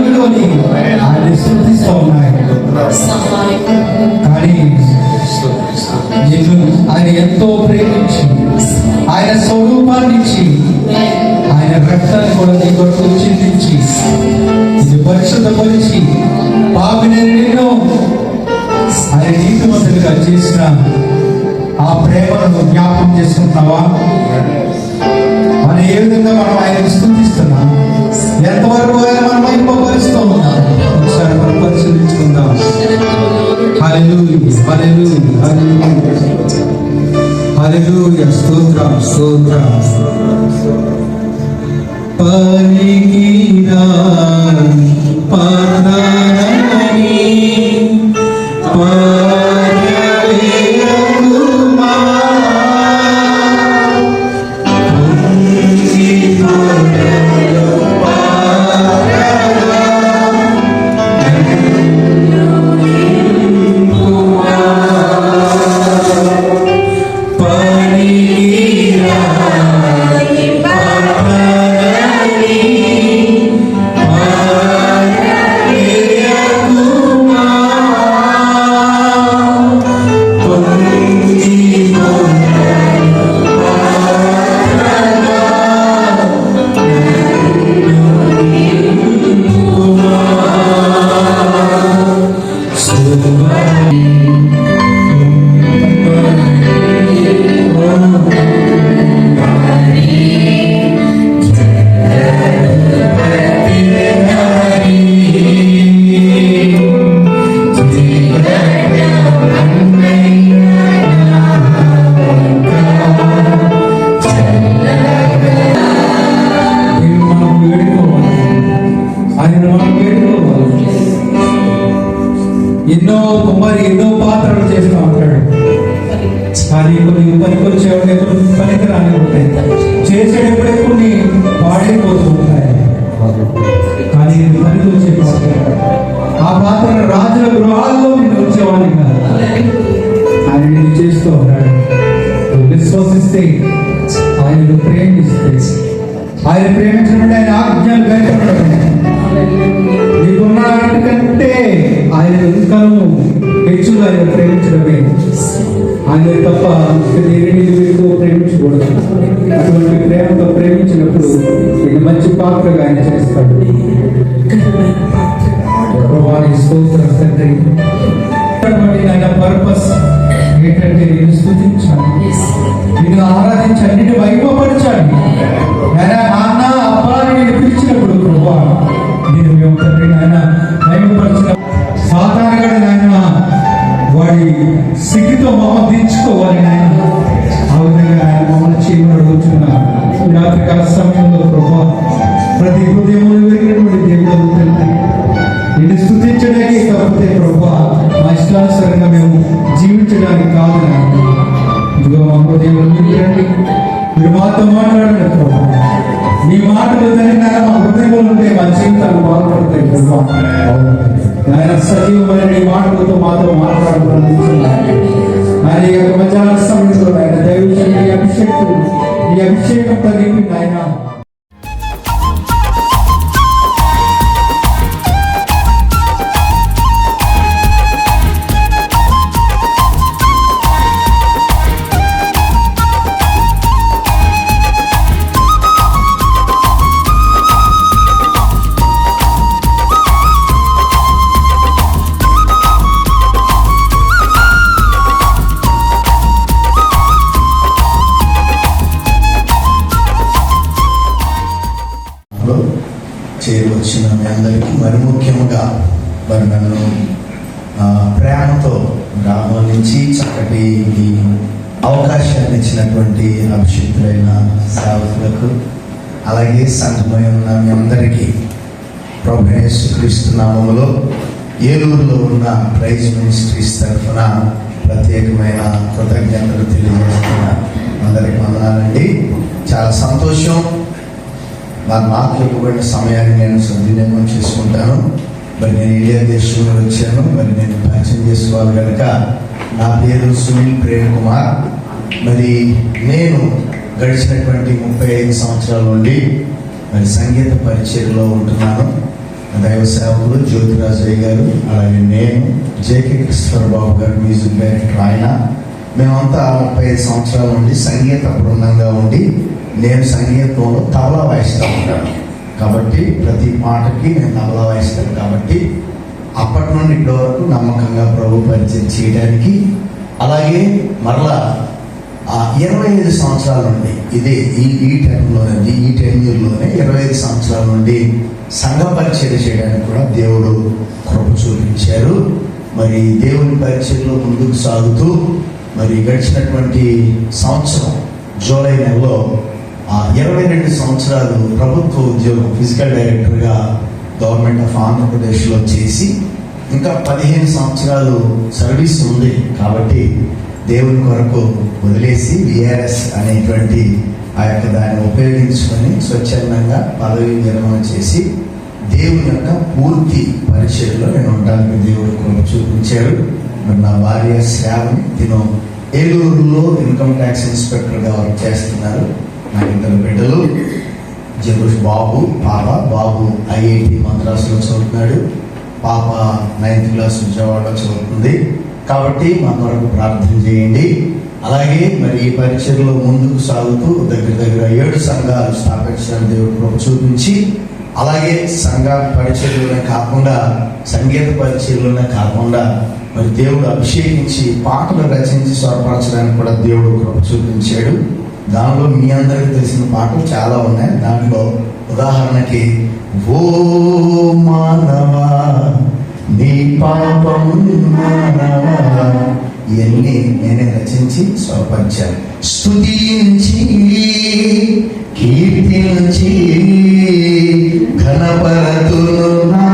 అడుగులోని ఆయన స్తుతిస్తూ ఉన్నాయి. కానీ నిన్ను ఆయన ఎంతో ప్రేమించి ఆయన స్వరూపాన్ని ఇచ్చి ఆయన రక్తాన్ని కూడా నీ కొరకు చిందించి ఇది పరిశుద్ధపరిచి పాపిని నిన్ను ఆయన నీతిమంతులుగా చేసిన ఆ ప్రేమను జ్ఞాపకం చేసుకుంటున్నావా? మనం ఏ విధంగా మనం ఆయన స్తుతిస్తున్నాం, ఎంతవరకు ఆయన మనం మహిమపరుస్తూ ఉన్నాం, ఒకసారి మనం పరిశీలించుకుందాం. హల్లెలూయా, హల్లెలూయా, హల్లెలూయా, స్తోత్రం, స్తోత్రం. పలికినా పరనామని ఎన్నో పాత్రలు చేస్తూ ఉంటాడు. కానీ కొన్ని పనికొచ్చేవాడే, కొన్ని పనికి రాని ఉంటాయి. చేసేటప్పుడే కొన్ని పాడైపోతూ ఉంటాయి. కానీ పనికి వచ్చే పాత్ర, ఆ పాత్ర రాజుల గృహాల్లో నేను వచ్చేవాడిని కాదు. ఆయన నేను చేస్తూ ఉన్నాడు. విశ్వసిస్తే, ఆయనను ప్రేమిస్తే, ఆయన ప్రేమించడం ఆయన ఆజ్ఞలు గైకొనడం, నీకున్న కంటే ఆయన ఇంకను హెచ్చుగా ఆయన ప్రేమించడమే. ఆయన తప్ప దేనిని ఎక్కువ ప్రేమించకూడదు. అటువంటి ప్రేమతో ప్రేమించినప్పుడు ఇది మంచి పాత్రగా ఆయన చేస్తాడు. స్తోత్రం తండ్రి. ఆయన పర్పస్ ఏంటంటే నేను స్తుతించాలి, నేను ఆరాధించాలి, నేను వైభవపరచాలి. నాన్న అబ్బా నేను పిలిచినప్పుడు ప్రభా నేను మేము తండ్రి నాయన వైభవపరచిన సాధారణంగా నాయన వాడి సిగ్గుతో మమ్మల్ని దించుకోవాలి నాయన. ఆ విధంగా ఆయన మమ్మల్ని చేయమని అడుగుతున్నా. రాత్రికాల సమయంలో ప్రభా ప్రతి హృదయంలో వెలిగినటువంటి దేవుడు తండ్రి నిన్ను స్తుతించడానికి, కాకపోతే ప్రభా మా ఇష్టానుసారంగా మేము జీవించడానికి కాదు నాయన. ఇదిగో మా హృదయంలో రండి, మీరు మాతో మాట్లాడండి ప్రభా. నీ మాటలు జరిగినా మా హృదయంలో ఉంటే మా జీవితాలు బాగుపడతాయి ప్రభా. ఆయన సజీవమైన నీ మాటలతో మాతో మాట్లాడుతున్నాను. ఆయన యొక్క మధ్యాహ్న సమయంలో ఆయన దైవజనుడి అభిషేకుడు, ఈ అభిషేకంతో నింపి ఆయన చేరువచ్చిన మీ అందరికీ మరి ముఖ్యంగా మరి నన్ను ప్రేమతో ఆహ్వానించి చక్కటి ఈ అవకాశాన్ని ఇచ్చినటువంటి అభిషేకులైన సేవకులకు, అలాగే సంఘమై ఉన్న మీ అందరికీ ప్రభువైన యేసుక్రీస్తు నామములో ఏలూరులో ఉన్న ప్రైజ్ మినిస్ట్రీస్ తరఫున ప్రత్యేకమైన కృతజ్ఞతలు తెలియజేస్తున్నా. అందరికి వందనాలండి. చాలా సంతోషం. నాకు ఇవ్వబడిన సమయాన్ని నేను సద్వినియోగం చేసుకుంటాను. మరి నేను ఇండియా దేశంలో వచ్చాను. మరి నేను పరిచయం చేసుకోవాలి కనుక నా పేరు సునీల్ ప్రేమ్ కుమార్. మరి నేను గడిచినటువంటి 35 సంవత్సరాల నుండి మరి సంగీత పరిచయలో ఉంటున్నాను. దైవ సేవకులు జ్యోతిరాజయ్య గారు, అలాగే నేను, జేకే క్రిస్టఫర్ బాబు గారు మ్యూజిక్ డైరెక్టర్. ఆయన మేమంతా 35 సంవత్సరాల నుండి సంగీత బృందంగా ఉండి నేను సంగీతంలో తబలా వాయిస్తూ ఉంటాను. కాబట్టి ప్రతి పాటకి నేను తబలా వాయిస్తాను. కాబట్టి అప్పటి నుండి ఇప్పటి వరకు నమ్మకంగా ప్రభు పరిచయం చేయడానికి, అలాగే మరలా 25 సంవత్సరాల నుండి ఇదే ఈ టైంలోనే ఈ టెన్యూర్లోనే 25 సంవత్సరాల నుండి సంఘ పరిచయం చేయడానికి కూడా దేవుడు కృప చూపించారు. మరి దేవుని పరిచయంలో ముందుకు సాగుతూ మరి గడిచినటువంటి సంవత్సరం జూలై నెలలో 22 సంవత్సరాలు ప్రభుత్వ ఉద్యోగం ఫిజికల్ డైరెక్టర్గా గవర్నమెంట్ ఆఫ్ ఆంధ్రప్రదేశ్లో చేసి ఇంకా 15 సంవత్సరాలు సర్వీస్ ఉంది. కాబట్టి దేవుని కొరకు వదిలేసి విఆర్ఎస్ అనేటువంటి ఆ యొక్క దాన్ని ఉపయోగించుకొని స్వచ్ఛందంగా పదవి విరమణ చేసి దేవుని యొక్క పూర్తి పరిచయంలో నేను ఉండడానికి దేవుడు కృప చూపించారు. మరి నా భార్య శ్రావణి తిను ఏలూరులో ఇన్కమ్ ట్యాక్స్ ఇన్స్పెక్టర్గా వర్క్ చేస్తున్నారు. నా 2 బిడ్డలు జగూష్ బాబు, పాప. బాబు ఐఐటి మద్రాసులో చదువుతున్నాడు, పాప 9th క్లాస్ విజయవాడలో చదువుతుంది. కాబట్టి మా కొరకు ప్రార్థన చేయండి. అలాగే మరి ఈ పరిచయలో ముందుకు సాగుతూ దగ్గర 7 సంఘాలు స్థాపించడానికి దేవుడు కృప చూపించి, అలాగే సంఘ పరిచయలోనే కాకుండా సంగీత పరిచయలోనే కాకుండా మరి దేవుడు అభిషేకించి పాటలు రచించి స్వరపరచడానికి కూడా దేవుడు కృప చూపించాడు. దానిలో మీ అందరికీ తెలిసిన పాటలు చాలా ఉన్నాయి. దాంట్లో ఉదాహరణకి ఓ మానవా నీ పాపం మానవా ఇవన్నీ నేనే రచించి స్వరపరిచాను. స్తుతించి కీర్తించి ఘనపరతును నా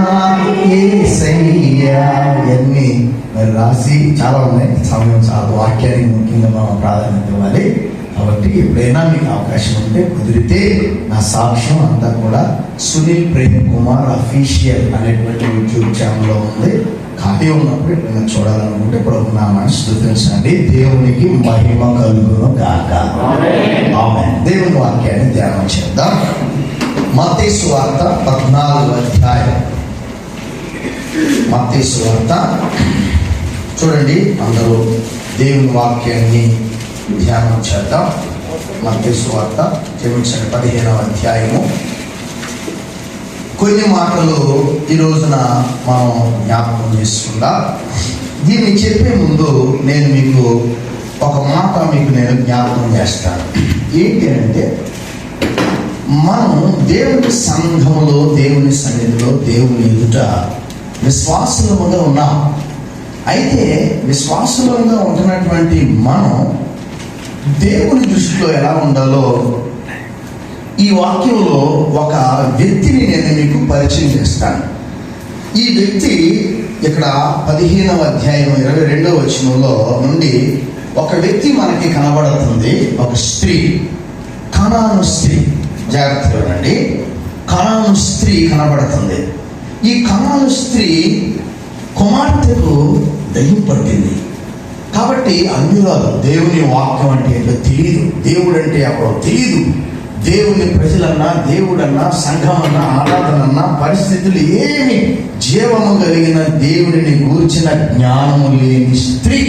యేసయ్యా ఇవన్నీ మరి రాసి చాలా ఉన్నాయి. సమయం చాలా, వాక్యానికి ముఖ్యంగా మనం ప్రాధాన్యత ఇవ్వాలి. కాబట్టి ఎప్పుడైనా మీకు అవకాశం ఉంటే కుదిరితే నా సాక్ష్యం అంతా కూడా సునీల్ ప్రేమ్ కుమార్ అఫీషియల్ అనేటువంటి యూట్యూబ్ ఛానల్లో ఉంది. ఖాళీ ఉన్నప్పుడు ఎప్పుడైనా చూడాలనుకుంటే ప్రభు నామాన్ని స్తుతించండి. దేవునికి మహిమ కలుగును గాక. ఆమేన్. దేవుని వాక్యాన్ని ధ్యానం చేద్దాం. మత్తయి సువార్త 14వ అధ్యాయం. మత్తయి సువార్త చూడండి, అందరూ దేవుని వాక్యాన్ని ధ్యానం చేద్దాం. మత్తయి సువార్త క్షమించండి 15వ అధ్యాయము. కొన్ని మాటలు ఈ రోజున మనం జ్ఞాపకం చేసుకుందాం. దీన్ని చెప్పే ముందు నేను మీకు ఒక మాట నేను జ్ఞాపకం చేస్తాను. ఏంటి అంటే, మనం దేవుని సంఘములో, దేవుని సన్నిధిలో, దేవుని ఎదుట విశ్వాసులముగా ఉన్నాం. అయితే విశ్వాసులంగా ఉంటున్నటువంటి మనం దేవుని దృష్టిలో ఎలా ఉండాలో ఈ వాక్యంలో ఒక వ్యక్తిని నేను మీకు పరిచయం చేస్తాను. ఈ వ్యక్తి ఇక్కడ 15వ అధ్యాయం 22వ వచనంలో నుండి ఒక వ్యక్తి మనకి కనబడుతుంది. ఒక స్త్రీ, కనాను స్త్రీ. జాగ్రత్తగా వినండి. కనాను స్త్రీ కనబడుతుంది. ఈ కనాను స్త్రీ కుమార్తెకు దయ్యం పట్టింది. కాబట్టి అన్యురాలు, దేవుని వాక్యం అంటే ఏంటో తెలియదు, దేవుడు అంటే ఎవరో తెలియదు. దేవుని ప్రజలన్నా, దేవుడన్నా, సంఘమన్నా, ఆరాధనన్నా పరిస్థితులు ఏమి జీవము కలిగిన దేవుడిని గూర్చిన జ్ఞానము లేని స్త్రీ.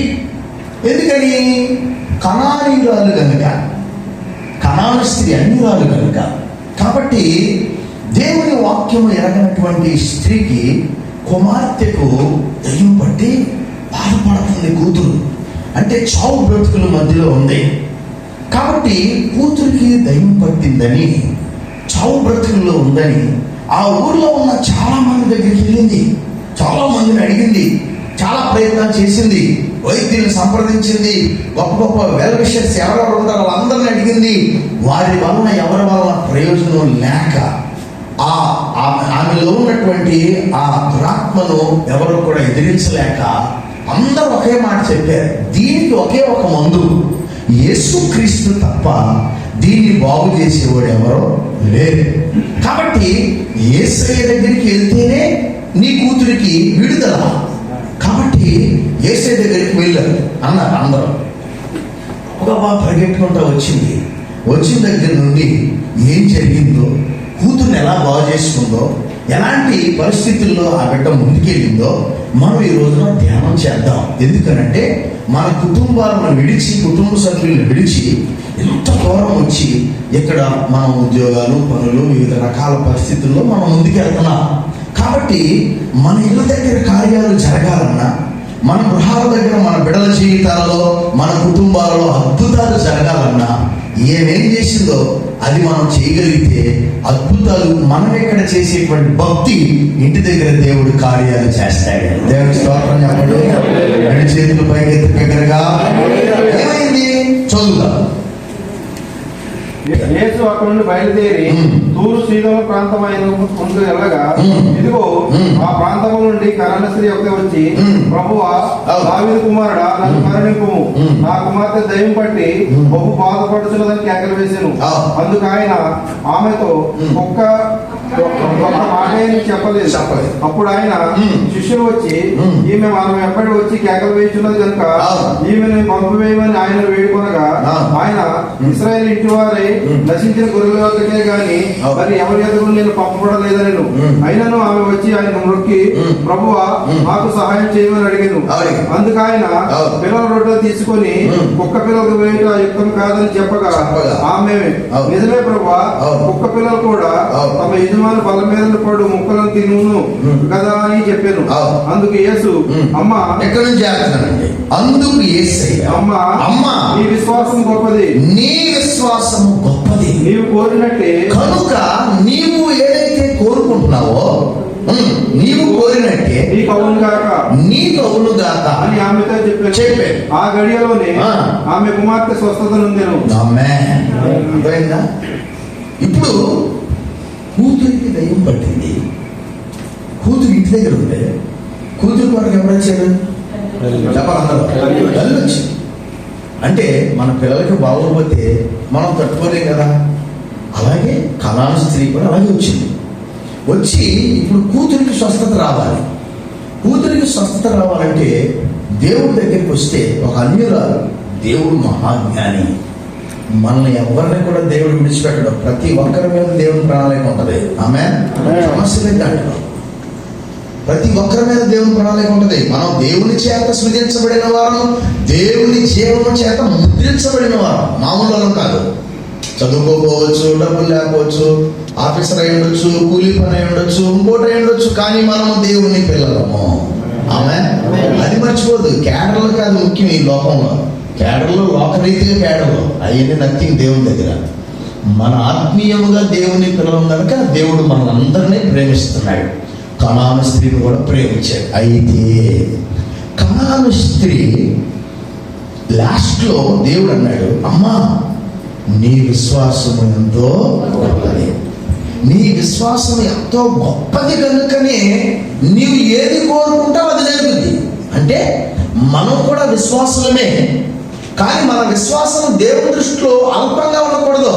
ఎందుకని? కనానీయురాలు కనుక, కనాను స్త్రీ అన్యురాలు కనుక. కాబట్టి దేవుని వాక్యము ఎరగనటువంటి స్త్రీకి, కుమార్తెకు దయ్యం పట్టి బాధపడుతుంది. కూతురు అంటే చావు బ్రతుకుల మధ్యలో ఉంది. కాబట్టి కూతురికి దయ్యం పట్టిందని, చావు బ్రతుకుల్లో ఉందని ఆ ఊర్లో ఉన్న చాలా మంది దగ్గరికి వెళ్ళింది. చాలా మందిని అడిగింది, చాలా ప్రయత్నాలు చేసింది, వైద్యులను సంప్రదించింది, గొప్ప గొప్ప వెల్ విషర్స్ ఎవరెవరు ఉంటారో వాళ్ళందరినీ అడిగింది. వారి వలన ఎవరి వలన ప్రయోజనం లేక ఆమెలో ఉన్నటువంటి ఆ దురాత్మను ఎవరు కూడా ఎదిరించలేక అందరూ ఒకే మాట చెప్పారు, దీనికి ఒకే ఒక మందు, యేసుక్రీస్తు తప్ప దీన్ని బాగు చేసేవాడు ఎవరో లేరు. కాబట్టి యేసయ్య దగ్గరికి వెళ్తేనే నీ కూతురికి విడుదల. కాబట్టి యేసయ్య దగ్గరికి వెళ్ళారు అన్నారు అందరూ. ఒక పరిగెట్టుకుంటూ వచ్చింది. వచ్చిన దగ్గర నుండి ఏం జరిగిందో, కూతుర్ని ఎలా బాగు చేసుకుందో, ఎలాంటి పరిస్థితుల్లో ఆ బిడ్డ ముందుకెళ్ళిందో మనం ఈ రోజున ధ్యానం చేద్దాం. ఎందుకనంటే మన కుటుంబాలను విడిచి, కుటుంబ సభ్యులను విడిచి ఎంత దూరం వచ్చి ఇక్కడ మన ఉద్యోగాలు, పనులు, వివిధ రకాల పరిస్థితుల్లో మనం ముందుకెళ్తున్నాం. కాబట్టి మన ఇళ్ళ దగ్గర కార్యాలు జరగాలన్నా, మన గృహాల దగ్గర మన బిడ్డల జీవితాలలో, మన కుటుంబాలలో అద్భుతాలు జరగాలన్నా ఏమేం చేసిందో అది మనం చేయగలిగితే అద్భుతాలు మనం ఎక్కడ చేసేటువంటి భక్తి ఇంటి దగ్గర దేవుడు కార్యాలు చేస్తాడు. దేవుడి స్తోత్రం చెప్పండి. రెండు చేతులు పైకి ఎత్తి దగ్గరగా ఏమైంది చదువుగా. యేసు అక్కడ నుండి బయలుదేరి తూరు సీదోను ప్రాంతమైన ముందు వెళ్ళగా, ఇదిగో ఆ ప్రాంతము నుండి కనాన స్త్రీ ఒకటి వచ్చి, ప్రభువా, దావీదు కుమారుడా, నన్ను కరుణింపుము, నా కుమార్తె దయ్యం పట్టి బహు బాధపడుతున్నదని కేకలు వేశాను. అందుకు ఆయన ఆమెతో ఒక్క మాట చెప్పలేదు. అప్పుడు ఆయన శిష్యులు వచ్చి, ఈమె మనం ఎప్పటి వచ్చి కేకలు వేయుచున్నది కనుక ఈమెను పంపివేయమని ఆయన వేడుకొనగా, ఆయన ఇశ్రాయేలు ఇంటి వారే నశించిన గొర్రెల వద్దకే గాని మరి ఎవరి ఎదుగు నేను పంపబడలేదనెను. అయినను ఆమె వచ్చి ఆయన మొక్కి, ప్రభువా, మాకు సహాయం చేయమని అడిగాను. అందుకు ఆయన పిల్లల రొట్టె తీసుకొని కుక్క పిల్లలకు వేయట యుక్తం కాదని చెప్పగా, ఆమె నిజమే ప్రభువా, కుక్క పిల్లలు కూడా తమ యజమాని బల్ల మీద పడు ముక్కలను తినును కదా అని చెప్పాను. అందుకు యేసు, అమ్మా, ఎక్కడి నుంచి చేస్తున్నానండి? అందుకు యేసయ్య, అమ్మా, నీ విశ్వాసం గొప్పది, నీ విశ్వాసం గొప్పది, నీవు కోరినట్టే కనుక నీవు ఏదైతే కోరుకుంటున్నావో నీవు కోరినట్టే నీకు అవును గాక అని ఆమెతో చెప్పాను. ఆ గడియలోనే ఆమె కుమార్తె స్వస్థత నొందెను. అర్థమైందా? ఇప్పుడు కూతురికి దయ్యం పట్టింది. కూతురు ఇంటి దగ్గర ఉంటే కూతురు వాడికి ఎవరొచ్చారు? చెప్పాలందరూ తల్లి వచ్చింది. అంటే మన పిల్లలకి బాగోకపోతే మనం తట్టుకోలేం కదా. అలాగే కనాన స్త్రీ కూడా అలాగే వచ్చింది. వచ్చి ఇప్పుడు కూతురికి స్వస్థత రావాలి. కూతురికి స్వస్థత రావాలంటే దేవుడి దగ్గరికి వస్తే ఒక అన్యురాలు, దేవుడు మహాజ్ఞాని, మనల్ని ఎవరిని కూడా దేవుడు విడిచిపెట్టడం. ప్రతి ఒక్కరి మీద దేవుని ప్రణాళిక ఉంటుంది. ఆమె సమస్య దాంట్లో ప్రతి ఒక్కరి మీద దేవుని ప్రణాళిక ఉంటుంది. మనం దేవుని చేత సృజించబడిన వారు, దేవుని జీవనం చేత ముద్రించబడిన వారు, మామూలు కాదు. చదువుకోకపోవచ్చు, డబ్బులు లేకపోవచ్చు, ఆఫీసర్ అయి ఉండొచ్చు, కూలీ పని అయి ఉండొచ్చు, ఇంకోటి అయి ఉండొచ్చు, కానీ మనము దేవుని పిల్లలము. ఆమె అది మర్చిపోదు. క్యాడర్లు కాదు ముఖ్యం ఈ లోకంలో. కేడర్లు లోకరీతిగా కేడర్లు అవన్నీ నథింగ్ దేవుని దగ్గర. మన ఆత్మీయముగా దేవుని పిల్లలు కనుక దేవుడు మనందరినీ ప్రేమిస్తున్నాడు. కనాన స్త్రీని కూడా ప్రేమించాడు. అయితే కనాన స్త్రీ లాస్ట్లో దేవుడు అన్నాడు, అమ్మా, నీ విశ్వాసము ఎంతో గొప్పది, నీ విశ్వాసం ఎంతో గొప్పది కనుకనే నీవు ఏది కోరుకుంటావు అది జరుగుతుంది. అంటే మనం కూడా విశ్వాసులమే, కానీ మన విశ్వాసం దేవుని దృష్టిలో అల్పంగా ఉండకూడదు.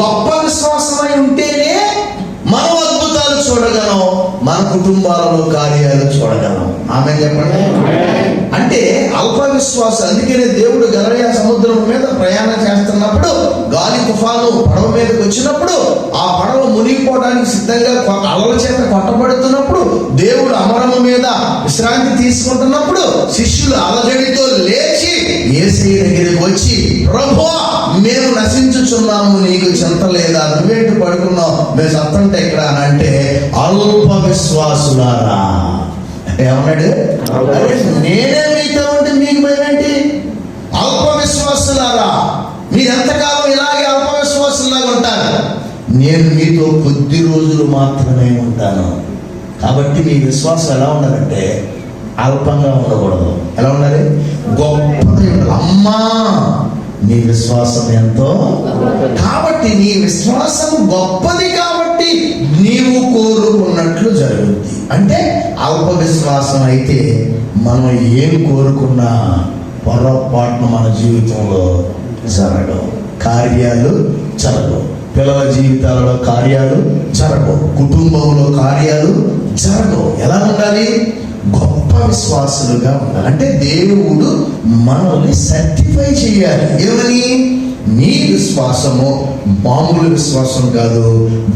గొప్ప విశ్వాసమై ఉంటేనే మనం అద్భుతాలు చూడగలం, మన కుటుంబాలలో కార్యాలు చూడగలం. ఆమె చెప్పండి. అంటే అల్ప విశ్వాసం. అందుకనే దేవుడు గలిలయ సముద్రం మీద ప్రయాణం చేస్తున్నప్పుడు గాలి తుఫాను పడవ మీదకి వచ్చినప్పుడు ఆ పడవ మునిగిపోవడానికి సిద్ధంగా అలల చేత కొట్టబడుతున్నప్పుడు దేవుడు అమరము మీద విశ్రాంతి తీసుకుంటున్నప్పుడు శిష్యులు అలజడితో లేచి యేసయ్య దగ్గరికి వచ్చి, ప్రభువా, మేము నశించుచున్నాము, నీకు చింత లేదా? నువ్వేంటి పడుకున్నావు? మేము సత్తంటే ఇక్కడ అని అంటే, అల్ప విశ్వాసులారా ఏమన్నాడు? నేనే మీతో ఉంటే మీకు భయమేంటి? అల్ప విశ్వాసులారా, మీరు ఎంతకాలం ఇలాగే అల్ప విశ్వాసులాగా ఉంటారు? నేను మీతో కొద్ది రోజులు మాత్రమే ఉంటాను. కాబట్టి మీ విశ్వాసం ఎలా ఉండాలంటే అల్పంగా ఉండకూడదు. ఎలా ఉండాలి? గొప్పది. అమ్మా, నీ విశ్వాసం ఎంతో, కాబట్టి నీ విశ్వాసం గొప్పది కాబట్టి నీవు కోరుకున్నట్లు జరుగుద్ది. అంటే అల్ప విశ్వాసం అయితే మనం ఏం కోరుకున్నా పొరపాటున మన జీవితంలో జరగవు, కార్యాలు జరగవు. పిల్లల జీవితాలలో కార్యాలు జరగవు, కుటుంబంలో కార్యాలు జరగవు. ఎలా ఉండాలి? గొప్ప విశ్వాసులుగా ఉండాలి. అంటే దేవుడు మనల్ని సర్టిఫై చేయాలి. ఏమని? నీ విశ్వాసము మామూలు విశ్వాసం కాదు,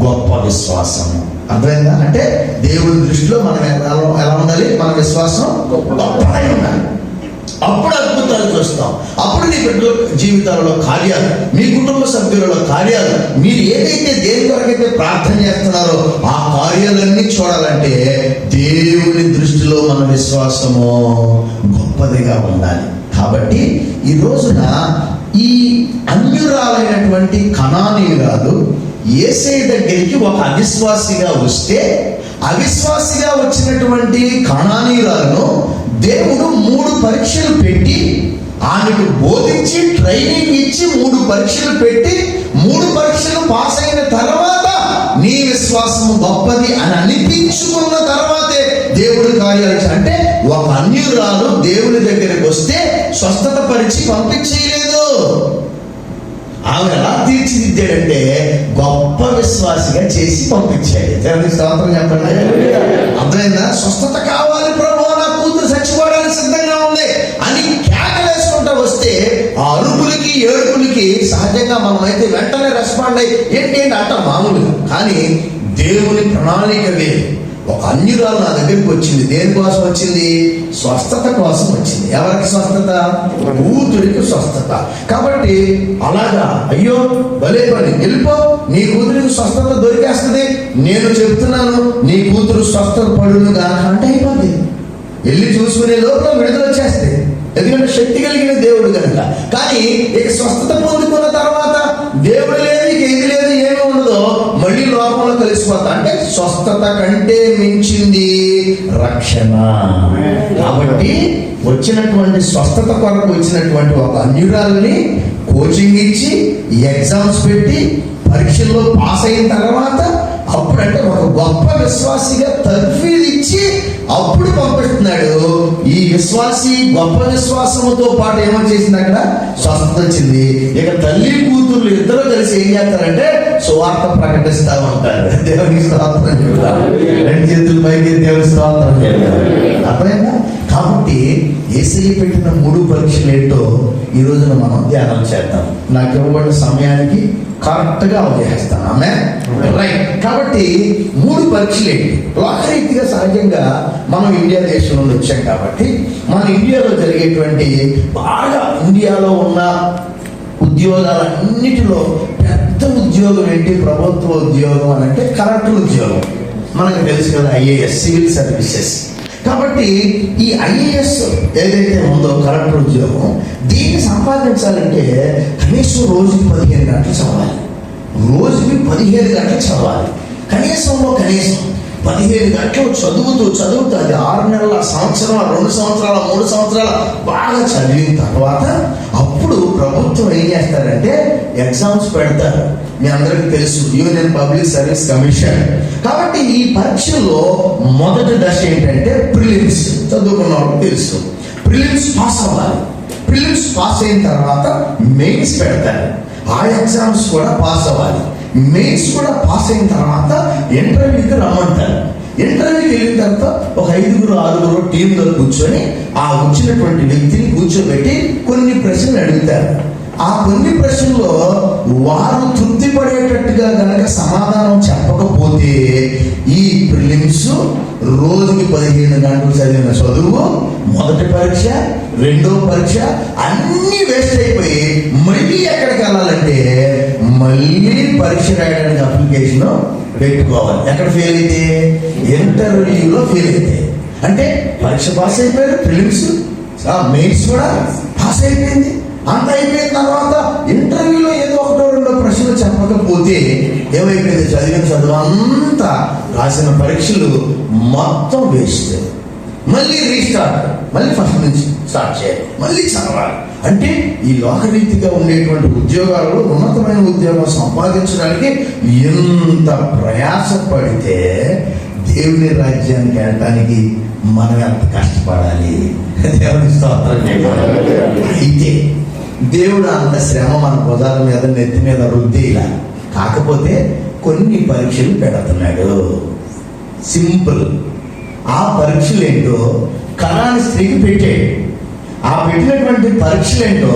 గొప్ప విశ్వాసము. అర్థమైందా? అంటే దేవుడి దృష్టిలో మనం ఎలా ఉండాలి? మన విశ్వాసం గొప్పదై ఉండాలి. అప్పుడు అద్భుతాలు చూస్తాం. అప్పుడు నీ బిడ్డల జీవితాలలో కార్యాలు, మీ కుటుంబ సభ్యులలో కార్యాలు, మీరు ఏదైతే దేని కొరకైతే ప్రార్థన చేస్తున్నారో ఆ కార్యాలన్నీ చూడాలంటే దేవుని దృష్టిలో మన విశ్వాసము గొప్పదిగా ఉండాలి. కాబట్టి ఈ రోజున ఈ అన్యురాలైనటువంటి కనానీయురాలు యేసయ్య దగ్గరికి ఒక అవిశ్వాసిగా వస్తే, అవిశ్వాసిగా వచ్చినటువంటి కనానీయురాలను దేవుడు 3 పరీక్షలు పెట్టి ఆమెకు బోధించి ట్రైనింగ్ ఇచ్చి 3 పరీక్షలు పెట్టి 3 పరీక్షలు పాస్ అయిన తర్వాత నీ విశ్వాసము గొప్పది అని అనిపించుకున్న తర్వాతే దేవుడి కార్యాలు. అంటే ఒక అన్యురాలు దేవుని దగ్గరికి వస్తే స్వస్థత పరిచి పంపించేయలేదు. ఆమె ఎలా తీర్చిదిద్దాడంటే గొప్ప విశ్వాసిగా చేసి పంపించాడు. దేవుని స్తోత్రం చెప్పండి. అర్థమైందా? స్వస్థత కావాలి ప్రభు, నా కూతురు చచ్చిపోవడానికి సిద్ధంగా ఉంది అని కేకలేసుకుంటా వస్తే ఆ అరుపులకి ఏడుపులకి సహజంగా మనమైతే వెంటనే రెస్పాండ్ అయ్యి ఏంటి అంట మామూలుగా. కానీ దేవుని ప్రణాళిక వేరు. ఒక అన్యురాలు నా దగ్గరికి వచ్చింది. దేనికోసం వచ్చింది? స్వస్థత కోసం వచ్చింది. ఎవరికి స్వస్థత? కూతురికి స్వస్థత. కాబట్టి అలాగా అయ్యో భలే పని, వెళ్ళిపో, నీ కూతురికి స్వస్థత దొరికేస్తుంది, నేను చెప్తున్నాను నీ కూతురు స్వస్థత పడునుగా అంటే అయిపోద్ది. వెళ్ళి చూసుకునే లోపల విడుదల వచ్చేస్తే, ఎందుకంటే శక్తి కలిగిన దేవుడు కనుక. కానీ ఇక స్వస్థత పొందుకున్న తర్వాత దేవుడు లేదు, ఇక ఇది లేదు, ఏమి ఉండదో, మళ్ళీ లోపంలో కలిసిపోతా. అంటే స్వస్థత కంటే మించింది రక్షణ. కాబట్టి వచ్చినటువంటి స్వస్థత కొరకు వచ్చినటువంటి ఒక అన్యురాలని కోచింగ్ ఇచ్చి ఎగ్జామ్స్ పెట్టి పరీక్షల్లో పాస్ అయిన తర్వాత అప్పుడంటే ఒక గొప్ప విశ్వాసిగా తర్ఫీదు ఇచ్చి అప్పుడు పంపిస్తున్నాడు. ఈ విశ్వాసి గొప్ప విశ్వాసముతో పాటు ఏమో చేసింది, అక్కడ స్వస్థత వచ్చింది. ఇక తల్లి కూతుర్లు ఇద్దరు కలిసి ఏం చేస్తారంటే సువార్త ప్రకటిస్తా ఉంటారు. దేవునికి స్తోత్రం చెప్తారు. 2 చేతుల పైకి దేవుని స్తోత్రం చెప్తారు. అర్థమైందా? కాబట్టి యేసయ్య పెట్టిన 3 పరీక్షలు ఏంటో ఈ రోజున మనం ధ్యానం చేద్దాం. నాకు ఇవ్వబడిన సమయానికి కరెక్ట్గా అవజేస్తాను. ఆమె రైట్. కాబట్టి 3 పరీక్షలు ఏంటి? లోకరీతిగా సహజంగా మనం ఇండియా దేశం నుండి వచ్చాం కాబట్టి మన ఇండియాలో జరిగేటువంటి బాగా ఇండియాలో ఉన్న ఉద్యోగాలన్నిటిలో పెద్ద ఉద్యోగం ఏంటి? ప్రభుత్వ ఉద్యోగం అని అంటే కలెక్టర్ ఉద్యోగం. మనకు తెలుసు కదా, ఐఏఎస్, సివిల్ సర్వీసెస్. కాబట్టి ఈ ఐఏఎస్ ఏదైతే ఉందో కలెక్టర్ ఉద్యోగం, దీన్ని సంపాదించాలంటే కనీసం రోజుకి 15 గంటలు చదవాలి. రోజుకి 15 గంటలు చదవాలి. కనీసం 15 గంటలు చదువుతూ అది 6 నెలల, సంవత్సరం, 2 సంవత్సరాల, 3 సంవత్సరాల బాగా చదివిన తర్వాత అప్పుడు ప్రభుత్వం ఏం చేస్తారంటే ఎగ్జామ్స్ పెడతారు. మీ అందరికీ తెలుసు, యూనియన్ పబ్లిక్ సర్వీస్ కమిషన్. కాబట్టి ఈ పరీక్షల్లో మొదటి దశ ఏంటంటే ప్రిలిమ్స్. చదువుకున్న వాళ్ళకి తెలుసు, ప్రిలిమ్స్ పాస్ అవ్వాలి. ప్రిలిమ్స్ పాస్ అయిన తర్వాత మెయిన్స్ పెడతారు. ఆ ఎగ్జామ్స్ కూడా పాస్ అవ్వాలి. మెయిన్స్ కూడా పాస్ అయిన తర్వాత ఇంటర్వ్యూకి రమ్మంటారు. ఇంటర్వ్యూకి వెళ్ళిన తర్వాత ఒక 5-6 టీంలో కూర్చొని ఆ వచ్చినటువంటి వ్యక్తిని కూర్చోబెట్టి కొన్ని ప్రశ్నలు అడుగుతారు. ఆ కొన్ని ప్రశ్నల్లో వారు తృప్తి పడేటట్టుగా కనుక సమాధానం చెప్పకపోతే ఈ ప్రిలిమ్స్ రోజుకి 15 గంటలు చదివిన చదువు, మొదటి పరీక్ష, రెండో పరీక్ష అన్ని వేస్ట్ అయిపోయి మళ్ళీ ఎక్కడికి వెళ్ళాలంటే మళ్ళీ పరీక్ష రాయడానికి అప్లికేషన్ పెట్టుకోవాలి. ఎక్కడ ఫెయిల్ అయితే? ఇంటర్వ్యూలో ఫెయిల్ అయితే. అంటే పరీక్ష పాస్ అయిపోయారు, ప్రిలిమ్స్, మెయిన్స్ కూడా పాస్ అయిపోయింది. అంత అయిపోయిన తర్వాత ఇంటర్వ్యూలో ఏదో 1-2 ప్రశ్నలు చెప్పకపోతే ఏమైపోయింది? చదివిన చదువు అంతా, రాసిన పరీక్షలు మొత్తం వేస్ట్. మళ్ళీ రీస్టార్ట్, మళ్ళీ ఫస్ట్ నుంచి స్టార్ట్ చేయాలి, మళ్ళీ చదవాలి. అంటే ఈ లోకరీతిగా ఉండేటువంటి ఉద్యోగాలలో ఉన్నతమైన ఉద్యోగం సంపాదించడానికి ఎంత ప్రయాసపడితే దేవుని రాజ్యానికి వెళ్ళడానికి మనం ఎంత కష్టపడాలి. దేవుని స్తోత్రం చేయాలి. అయితే దేవుడు అంత శ్రమ మన భుజాల మీద, నెత్తి మీద రుద్దేలా. కాకపోతే కొన్ని పరీక్షలు పెడుతున్నాడు. సింపుల్. ఆ పరీక్షలు ఏంటో కనాని స్త్రీకి పెట్టాడు. ఆ పెట్టినటువంటి పరీక్షలు ఏంటో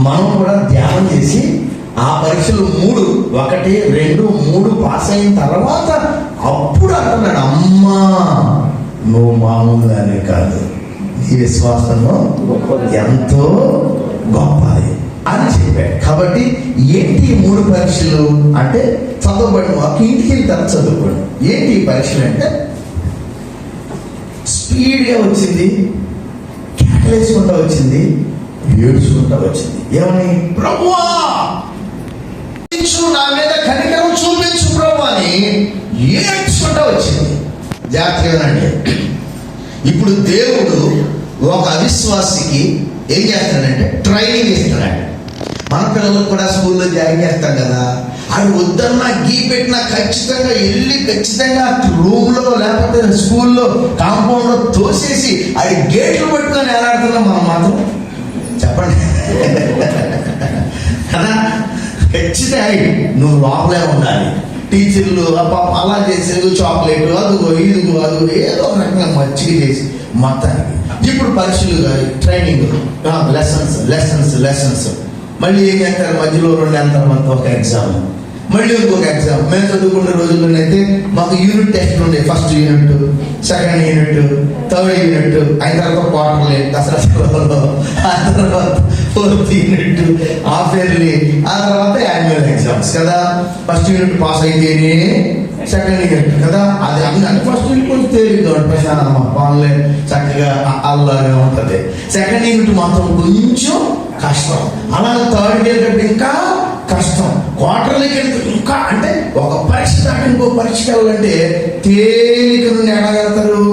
మనం కూడా ధ్యానం చేసి ఆ పరీక్షలు 3, 1, 2, 3 పాస్ అయిన తర్వాత అప్పుడు అంటున్నాడు, అమ్మా నువ్వు మామూలుగానే కాదు, నీ విశ్వాసము ఎంతో గొప్పది అని చెప్పాడు. కాబట్టి ఏంటి ఈ 3 పరీక్షలు అంటే, చదవబడిన ఒక ఇంటికి వెళ్ళి తర్వాత చదువుకోండి. ఏంటి ఈ పరీక్షలు అంటే, స్పీడ్గా వచ్చింది, కేకలేసుకుంటా వచ్చింది, ఏడ్చుకుంటా వచ్చింది. ఏమని? ప్రభువా నా మీద కనికరం చూపించు ప్రభు అని ఏడ్చుకుంటా వచ్చింది. జాగ్రత్తగానండి. ఇప్పుడు దేవుడు ఒక అవిశ్వాసికి ఏం చేస్తాడంటే ట్రైనింగ్ ఇస్తున్నాడు. మన పిల్లలకు కూడా స్కూల్లో జాయిన్ చేస్తాం కదా, అది వద్దన్నా గీ పెట్టినా ఖచ్చితంగా వెళ్ళి ఖచ్చితంగా రూమ్లో లేకపోతే స్కూల్లో కాంపౌండ్లో తోసేసి అది గేట్లు పట్టుకొని ఎలాడుతున్నాం మనం మాత్రం చెప్పండి కదా. ఖచ్చితంగా నువ్వు లోపలే ఉండాలి. టీచర్లు అలా చేసేది చాక్లెట్ అదుగో ఇదిగో అదుగో ఏదో ఒక రకంగా మచ్చిగా చేసి మొత్తానికి. ఇప్పుడు పరీక్షలు ట్రైనింగ్, లెసన్స్ మళ్ళీ ఏం చేస్తారు, మధ్యలో 2 నెలల తర్వాత ఒక ఎగ్జామ్, మళ్ళీ ఇంకొక ఎగ్జామ్. మేము చదువుకునే రోజుల్లోనైతే మాకు యూనిట్ టెస్ట్ ఉండే. First unit, second unit, third unit, అయిన తర్వాత క్వార్టర్లీ, దసరా సెలవుల్లో, ఆ తర్వాత 4th యూనిట్, హాఫ్ ఇయర్లీ, ఆ తర్వాత యాన్యువల్ ఎగ్జామ్స్ కదా. ఫస్ట్ యూనిట్ పాస్ అయితేనే సెకండ్ యూనిట్ కదా. అది అన్ని ఫస్ట్ యూనిట్ కొంచెం తేలిగ్గా ఉంటుంది, పాన్లే చక్కగా అల్లాగా ఉంటుంది. సెకండ్ యూనిట్ మాత్రం కొంచెం కష్టం. అలాగే థర్డ్ ఇయర్ ఇంకా కష్టం. క్వార్టర్లీకి వెళ్తే ఇంకా, అంటే ఒక పరీక్ష దాకా ఇంకో పరీక్షకి వెళ్ళాలంటే తేలిక నుండి ఎడగలుగుతారు,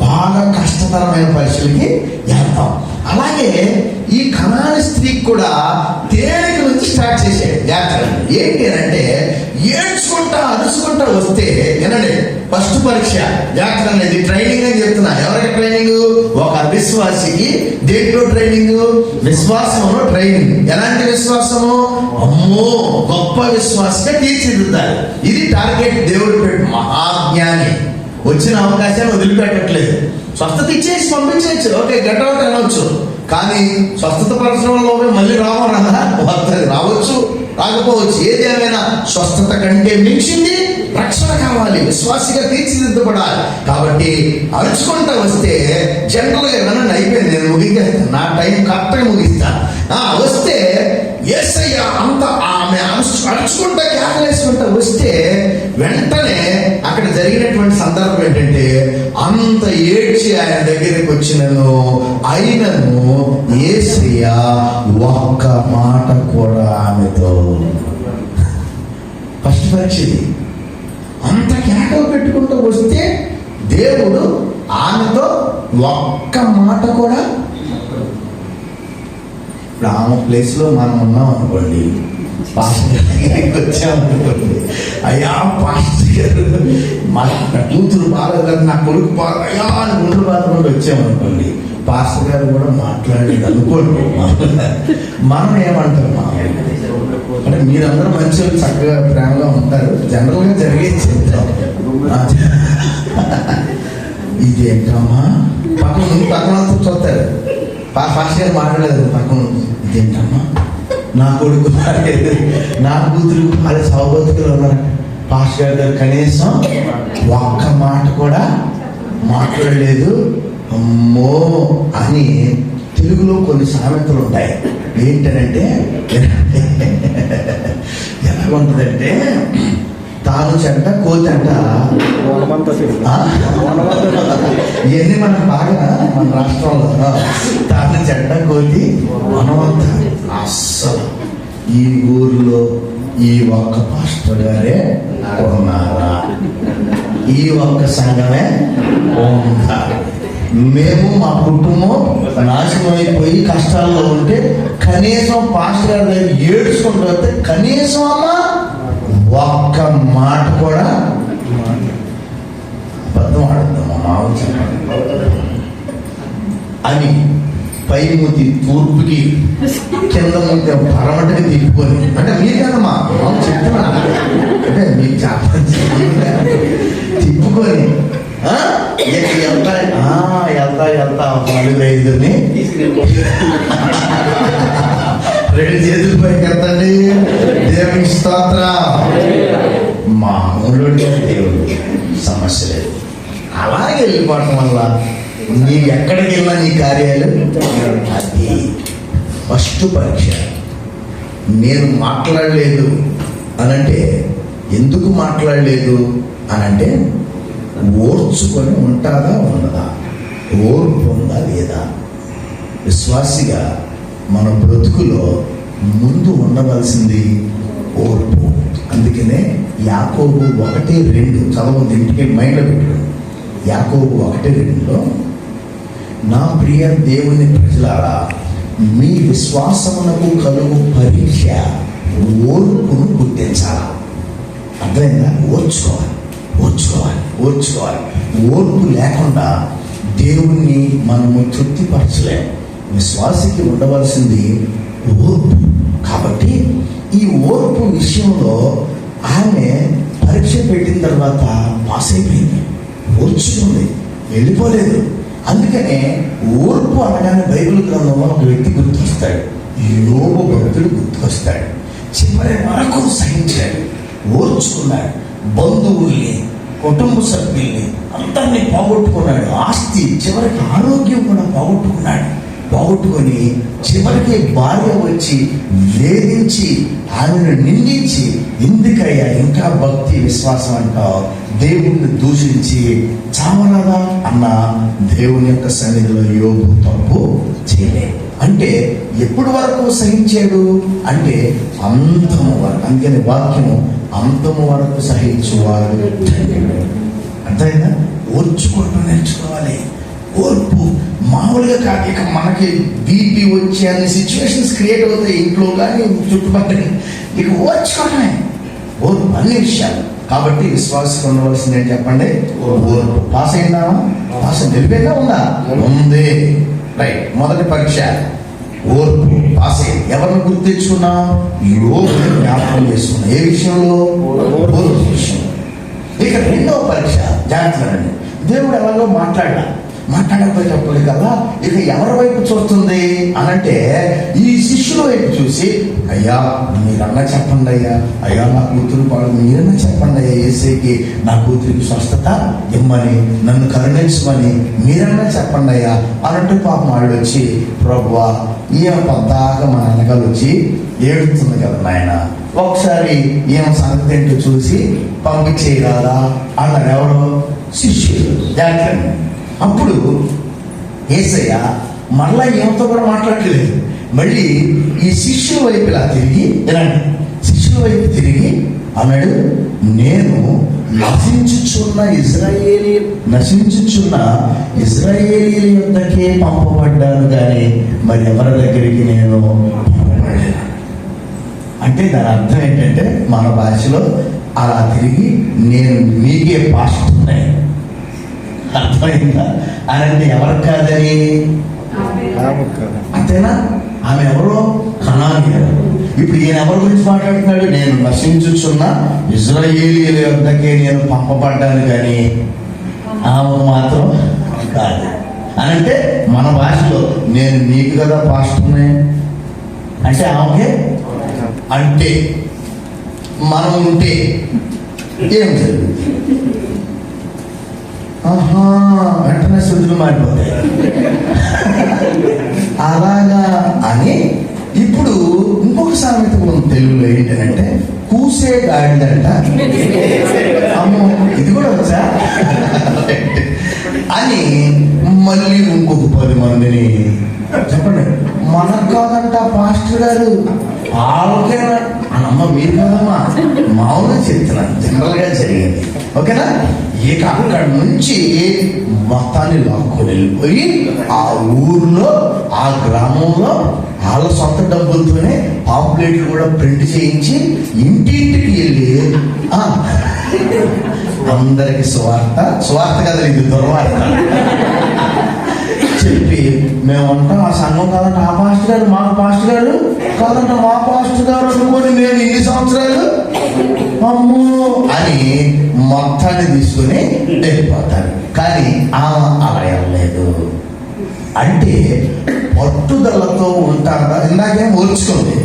బాగా కష్టతరమైన పరీక్షలకి వెళ్తాం. అలాగే ఈ కనాని స్త్రీకి కూడా తేలిక నుంచి స్టార్ట్ చేసేది. జాగ్రత్త ఏంటి అంటే, ఏడ్చుకుంటా అరుచుకుంటా వస్తే ఏనండి ఫస్ట్ పరీక్ష. జాగ్రత్త అనేది ట్రైనింగ్ అని చెప్తున్నా. ఎవరికి ట్రైనింగ్? ఒక అవిశ్వాసికి. దేంట్లో ట్రైనింగ్? విశ్వాసంలో ట్రైనింగ్. ఎలాంటి విశ్వాసము? అమ్మో గొప్ప విశ్వాసంగా తీర్చిదిద్దాలి. ఇది టార్గెట్. దేవుడు పెట్టు మహాజ్ఞాని. వచ్చిన అవకాశాన్ని వదిలిపెట్టట్లేదు. స్వస్థత ఇచ్చేసి పంపించవచ్చు, ఓకే గెట్ అవుట్ అనవచ్చు. కానీ స్వస్థత పరిశ్రమలో మళ్ళీ రావరా? వస్తుంది, రావచ్చు, రాకపోవచ్చు. ఏదేమైనా స్వస్థత కంటే మించింది రక్షణ కావాలి, విశ్వాసిగా తీర్చిదిద్దబడాలి. కాబట్టి అరుచుకుంటా వస్తే జనరల్గా ఏమైనా అయిపోయింది, నేను ముగించేస్తాను, నా టైం కరెక్ట్గా ముగిస్తాను. వస్తే యేసయ్య అంత ఆమె అరుచుకుంటా కేకలేసుకుంటా వస్తే వెంటనే అక్కడ జరిగినటువంటి సందర్భం ఏంటంటే, అంత ఏడ్చి ఆయన దగ్గరికి వచ్చినను అయినను యేసయ్య ఒక్క మాట కూడా ఆమెతో. ఫస్ట్ పరిస్థితి అంత కేకలు పెట్టుకుంటూ వస్తే దేవుడు ఆమెతో ఒక్క మాట కూడా. ఇప్పుడు ఆమె ప్లేస్లో మనం ఉన్నాం అనుకోండి, పాస్టర్ గారికి వచ్చామనుకోండి, అయ్యా పాస్టర్ గారు మన కూతురు బాగా, నా కొడుకు బాగా అయ్యా అని గుండె బాధకుండా వచ్చామనుకోండి, పాస్టర్ గారు కూడా మాట్లాడేది అనుకోండి. మనం ఏమంటాం అంటే, మీరందరూ మంచి చక్కగా ప్రేమగా ఉంటారు, జనరల్గా జరిగేది చెప్తాం. ఇదేంటమ్మా పక్కన చూస్తారు, ఫాస్ట్ గారు మాట్లాడలేదు పక్కన, ఇదేంటమ్మా నా కొడుకు పాడలేదు, నా కూతురు పాడే సౌబతుకులు ఉన్నారు, ఫాస్ట్ గారు కనీసం ఒక్క మాట కూడా మాట్లాడలేదు అమ్మో అని. తెలుగులో కొన్ని సామెతలు ఉంటాయి. ఏంటంటే ఎలా ఉంటుందంటే, తాను చెడ్డ కోతంట, ఇవన్నీ మనకు బాగా మన రాష్ట్రంలో. తాను చెడ్డ కోతి మనమంత. అస్సలు ఈ ఊర్లో ఈ ఒక్క పాస్టర్ గారే ఉన్నారా, ఈ ఒక్క సంఘమే ఉందా, మేము మా కుటుంబం నాశనం అయిపోయి కష్టాల్లో ఉంటే కనీసం పాస్టర్ గారి దగ్గర ఏడ్చుకుంటూ వస్తే కనీసం అమ్మా ఒక్క మాట కూడా అబద్ధం ఆడుతున్నాం మామూలు అని పై మూతి తూర్పుకి కింద మూతి పరమటికి తిప్పుకొని, అంటే మీరు కదమ్మా చెప్తున్నా, అంటే మీకు తిప్పుకొని వెళ్తా 4-5 రెండు చేతులు పైకి ఎత్తండి. దేవునికి స్తోత్రం. మామూలు దేవుడు సమస్య లేదు. అలాగే వెళ్ళిపోవటం వల్ల నీవు ఎక్కడికి వెళ్ళినా నీ కార్యాలు అది ఫస్ట్ పరీక్ష. నేను మాట్లాడలేదు అనంటే ఎందుకు మాట్లాడలేదు అనంటే ఓర్చుకొని ఉంటాదా ఉండదా, ఓర్పు ఉందా లేదా. విశ్వాసిగా మన బ్రతుకులో ముందు ఉండవలసింది ఓర్పు. అందుకనే యాకోబు 1:2 చదవండి, ఇంటికి మైండ్లో పెట్టాడు. యాకోబు 1:2లో నా ప్రియ దేవుని ప్రజలారా, మీ విశ్వాసమునకు కలుగు పరీక్ష ఓర్పును గుర్తించాలా. అర్థమైందా? ఓర్చుకోవాలి, ఓర్చుకోవాలి, ఓర్చుకోవాలి. ఓర్పు లేకుండా దేవుణ్ణి మనము తృప్తిపరచలేము. విశ్వాసికి ఉండవలసింది ఓర్పు. కాబట్టి ఈ ఓర్పు విషయంలో ఆమె పరీక్ష పెట్టిన తర్వాత పాస్ అయిపోయింది, ఓర్చుకుంది, వెళ్ళిపోలేదు. అందుకనే ఓర్పు అనగానే బైబిల్ గ్రంథంలో ఒక వ్యక్తి గుర్తుకొస్తాడు, యోబు భక్తుడు గుర్తుకొస్తాడు. చివరి వరకు సహించాడు, ఓర్చుకున్నాడు. బంధువుల్ని, కుటుంబ సభ్యుల్ని అందరినీ పోగొట్టుకున్నాడు. ఆస్తి, చివరికి ఆరోగ్యం కూడా పోగొట్టుకొని చివరికి భార్య వచ్చి వేధించి ఆమెను నిందించి, ఎందుకయ్యా ఇంకా భక్తి విశ్వాసం అంటావు, దేవుణ్ణి దూషించి చావరాదా అన్న దేవుని యొక్క సన్నిధిలో యోబు తప్పు చేయలేదు. అంటే ఎప్పటి వరకు సహించాడు అంటే అంతము వరకు. అందుకని వాక్యము అంతము వరకు సహించువాడు. అర్థమైందా? ఓర్చుకుంటూ నేర్చుకోవాలి. ఓర్పు మామూలుగా కాదు. ఇక మనకి బీపీ వచ్చి అన్ని సిచ్యువేషన్స్ క్రియేట్ అవుతాయి ఇంట్లో కానీ చుట్టుపక్కల. ఇక ఓర్చుకోవడమే ఓర్పు అన్ని విషయాలు. కాబట్టి విశ్వాసం ఉండవలసింది ఏంటి చెప్పండి? ఓర్పు. పాస్ అయిందా? పాస్ నిలిపేదా ఉందా? ఉంది. రైట్. మొదటి పరీక్ష ఓర్పు, పాస్ అయింది. ఎవరిని గుర్తు తెచ్చుకున్నాం? యోబుని జ్ఞాపకం చేసుకున్నాం. ఏ విషయంలో? ఓర్పు విషయంలో. ఇక రెండవ పరీక్ష జాగ్రత్తలండి. దేవుడు ఎవరిలో మాట్లాడకపోయేటప్పటికల్లా ఇక ఎవరి వైపు చూస్తుంది అనంటే ఈ శిష్యుల వైపు చూసి, అయ్యా మీరన్నా చెప్పండి అయ్యా నా కూతురు పాడు, మీరన్నా చెప్పండి అయ్యా, యేసేకి నా కూతురికి స్వస్థత ఇమ్మని, నన్ను కరుణించమని మీరన్నా చెప్పండి అయ్యా అన్నట్టు పాపం వాళ్ళు వచ్చి, ప్రభువా ఈమె పద్దాగా మా నాన్నగారు వచ్చి ఏడుతుంది కదా నాయన, ఒకసారి ఈమె సంగతి ఏంటో చూసి పంపించేయరాదా అన్నారు. ఎవరు? శిష్యులు. జాగ్రత్త. అప్పుడు యేసయ్య మళ్ళా ఏమతో కూడా మాట్లాడలేదు. మళ్ళీ ఈ శిష్యుల వైపు ఇలా తిరిగి, ఇలాంటి శిష్యుల వైపు తిరిగి అన్నాడు, నేను నశించుచున్న ఇశ్రాయేలీయుల యొద్దకే పంపబడ్డాను కానీ మరి ఎవరి దగ్గరికి నేను పంపబడలేదు. అంటే దాని అర్థం ఏంటంటే మన భాషలో అలా తిరిగి నేను మీకే పాస్టర్ని, అర్థమైందా? అని అంటే ఎవరు కాదని, అంతేనా? ఆమె ఎవరో కనానీయులు. ఇప్పుడు ఈయన ఎవరి గురించి మాట్లాడుతున్నాడు? నేను నశించుచున్న ఇశ్రాయేలీయుల యొద్దకే నేను పంపబడ్డాను కానీ ఆమె మాత్రం కాదు. అని అంటే మన భాషలో నేను నీకు కదా పాస్టర్ని అంటే ఆమెకే, అంటే మనం ఉంటే ఏం జరుగుతుంది? వెంటనే శుద్ధులు మారిపోతాయి. అలాగా అని ఇప్పుడు ఇంకొక సామెత తెలుగులో ఏంటంటే కూసే గాడిదంట. అమ్మో, ఇది కూడా వచ్చా అని మళ్ళీ ఇంకొక 10 మందిని చెప్పండి. మనకు కాదంట పాస్టర్ గారు, వాళ్ళకేనా అమ్మ, మీరు కదమ్మా, మామూలుగా చెప్తున్నాను, జనరల్ గా జరిగింది. ఓకేనా? ఇక అక్కడ నుంచి మొత్తాన్ని లాక్కొని వెళ్ళిపోయి ఆ ఊర్లో, ఆ గ్రామంలో వాళ్ళ సొంత డబ్బులతోనే పాంప్లెట్లు కూడా ప్రింట్ చేయించి ఇంటింటికి వెళ్ళి అందరికి స్వార్థ కదా, ఇది దుర్వార్త చెప్పి, మేమంటాం ఆ సంఘం కాదంట ఆ పాస్టర్ గారు, మా పాస్టర్ గారు కాదంట మా పాస్టర్ గారు అనుకోని నేను ఇన్ని సంవత్సరాలు అమ్మో అని మొత్తాన్ని తీసుకుని వెళ్ళిపోతారు. కానీ అలా వెళ్ళలేదు. అంటే పట్టుదలతో ఉంటారా? ఇందాకేం ఓర్చుకుంది,